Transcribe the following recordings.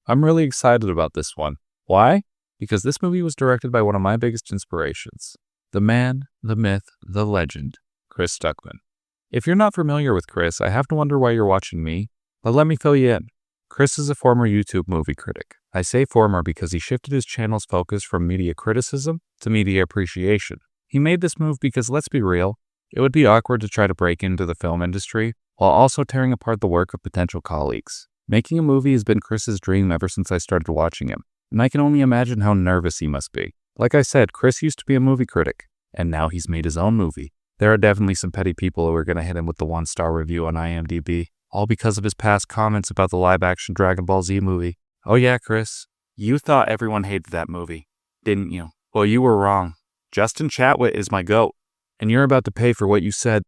I'm really excited about this one. Why? Because this movie was directed by one of my biggest inspirations. The man, the myth, the legend, Chris Stuckman. If you're not familiar with Chris, I have to wonder why you're watching me, but let me fill you in. Chris is a former YouTube movie critic. I say former because he shifted his channel's focus from media criticism to media appreciation. He made this move because, let's be real, it would be awkward to try to break into the film industry while also tearing apart the work of potential colleagues. Making a movie has been Chris's dream ever since I started watching him, and I can only imagine how nervous he must be. Like I said, Chris used to be a movie critic, and now he's made his own movie. There are definitely some petty people who are going to hit him with the 1-star review on IMDb, all because of his past comments about the live-action Dragon Ball Z movie. Oh yeah, Chris, you thought everyone hated that movie, didn't you? Well, you were wrong. Justin Chatwit is my GOAT, and you're about to pay for what you said.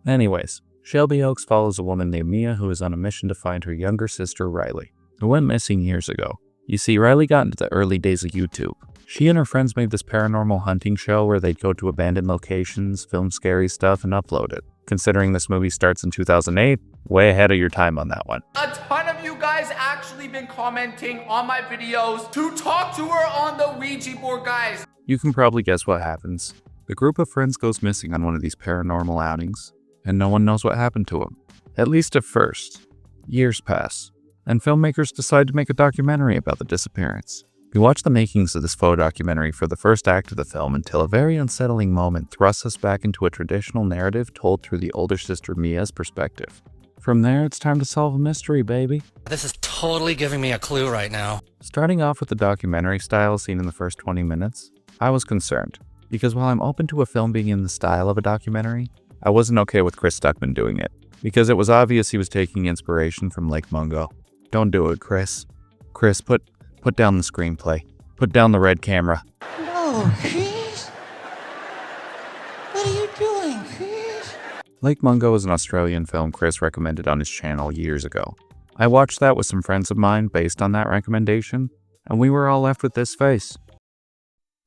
Anyways, Shelby Oaks follows a woman named Mia who is on a mission to find her younger sister Riley, who went missing years ago. You see, Riley got into the early days of YouTube. She and her friends made this paranormal hunting show where they'd go to abandoned locations, film scary stuff, and upload it. Considering this movie starts in 2008, way ahead of your time on that one. A ton of you guys actually been commenting on my videos to talk to her on the Ouija board, guys. You can probably guess what happens. The group of friends goes missing on one of these paranormal outings, and no one knows what happened to him. At least at first. Years pass, and filmmakers decide to make a documentary about the disappearance. We watch the makings of this faux documentary for the first act of the film until a very unsettling moment thrusts us back into a traditional narrative told through the older sister Mia's perspective. From there, it's time to solve a mystery, baby. This is totally giving me a clue right now. Starting off with the documentary style seen in the first 20 minutes, I was concerned, because while I'm open to a film being in the style of a documentary, I wasn't okay with Chris Stuckman doing it, because it was obvious he was taking inspiration from Lake Mungo. Don't do it, Chris. Chris, put down the screenplay. Put down the red camera. No, Chris. What are you doing, Chris? Lake Mungo is an Australian film Chris recommended on his channel years ago. I watched that with some friends of mine based on that recommendation, and we were all left with this face.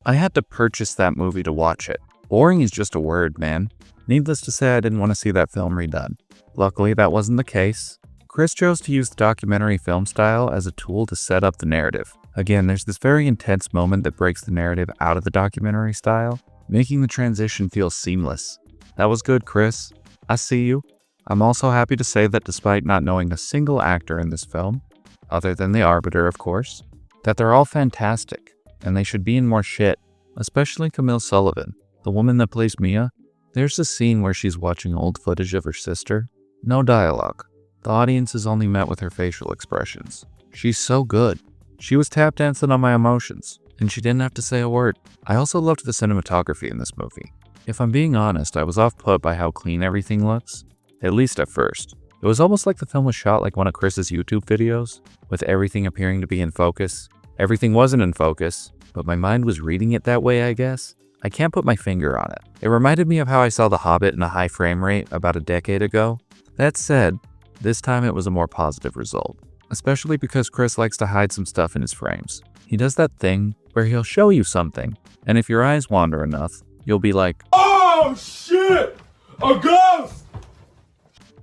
I had to purchase that movie to watch it. Boring is just a word, man. Needless to say, I didn't want to see that film redone. Luckily, that wasn't the case. Chris chose to use the documentary film style as a tool to set up the narrative. Again, there's this very intense moment that breaks the narrative out of the documentary style, making the transition feel seamless. That was good, Chris. I see you. I'm also happy to say that despite not knowing a single actor in this film, other than the Arbiter, of course, that they're all fantastic, and they should be in more shit, especially Camille Sullivan, the woman that plays Mia. There's a scene where she's watching old footage of her sister. No dialogue. The audience is only met with her facial expressions. She's so good. She was tap dancing on my emotions, and she didn't have to say a word. I also loved the cinematography in this movie. If I'm being honest, I was off-put by how clean everything looks, at least at first. It was almost like the film was shot like one of Chris's YouTube videos, with everything appearing to be in focus. Everything wasn't in focus, but my mind was reading it that way, I guess. I can't put my finger on it. It reminded me of how I saw The Hobbit in a high frame rate about a decade ago. That said, this time it was a more positive result, especially because Chris likes to hide some stuff in his frames. He does that thing where he'll show you something, and if your eyes wander enough, you'll be like, "Oh shit! A ghost!"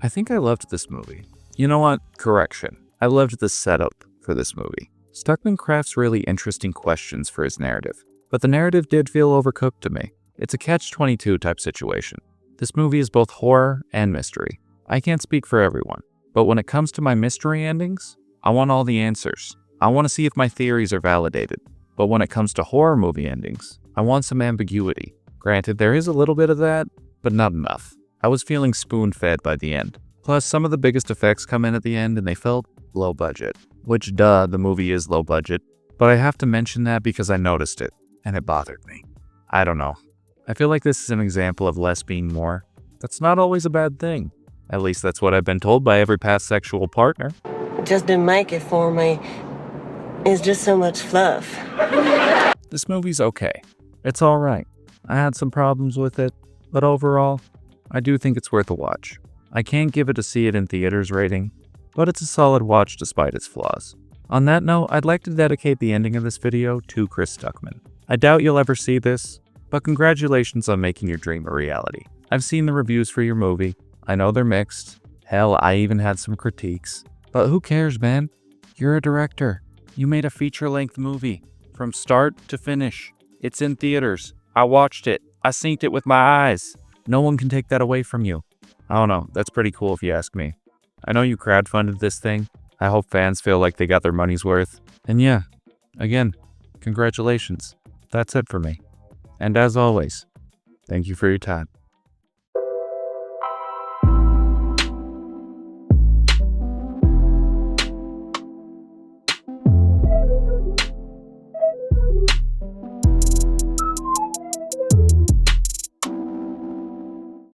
I think I loved this movie. You know what? Correction. I loved the setup for this movie. Stuckman crafts really interesting questions for his narrative, but the narrative did feel overcooked to me. It's a catch-22 type situation. This movie is both horror and mystery. I can't speak for everyone, but when it comes to my mystery endings, I want all the answers. I want to see if my theories are validated. But when it comes to horror movie endings, I want some ambiguity. Granted, there is a little bit of that, but not enough. I was feeling spoon-fed by the end. Plus, some of the biggest effects come in at the end and they felt low budget. Which, duh, the movie is low budget. But I have to mention that because I noticed it, and it bothered me. I don't know. I feel like this is an example of less being more. That's not always a bad thing. At least that's what I've been told by every past sexual partner. Just didn't make it for me. It's just so much fluff. This movie's okay. It's alright. I had some problems with it, but overall, I do think it's worth a watch. I can't give it a see it in theaters rating, but it's a solid watch despite its flaws. On that note, I'd like to dedicate the ending of this video to Chris Stuckman. I doubt you'll ever see this, but congratulations on making your dream a reality. I've seen the reviews for your movie. I know they're mixed. Hell, I even had some critiques. But who cares, man? You're a director. You made a feature-length movie. From start to finish. It's in theaters. I watched it. I synced it with my eyes. No one can take that away from you. I don't know. That's pretty cool if you ask me. I know you crowdfunded this thing. I hope fans feel like they got their money's worth. And yeah, again, congratulations. That's it for me. And as always, thank you for your time.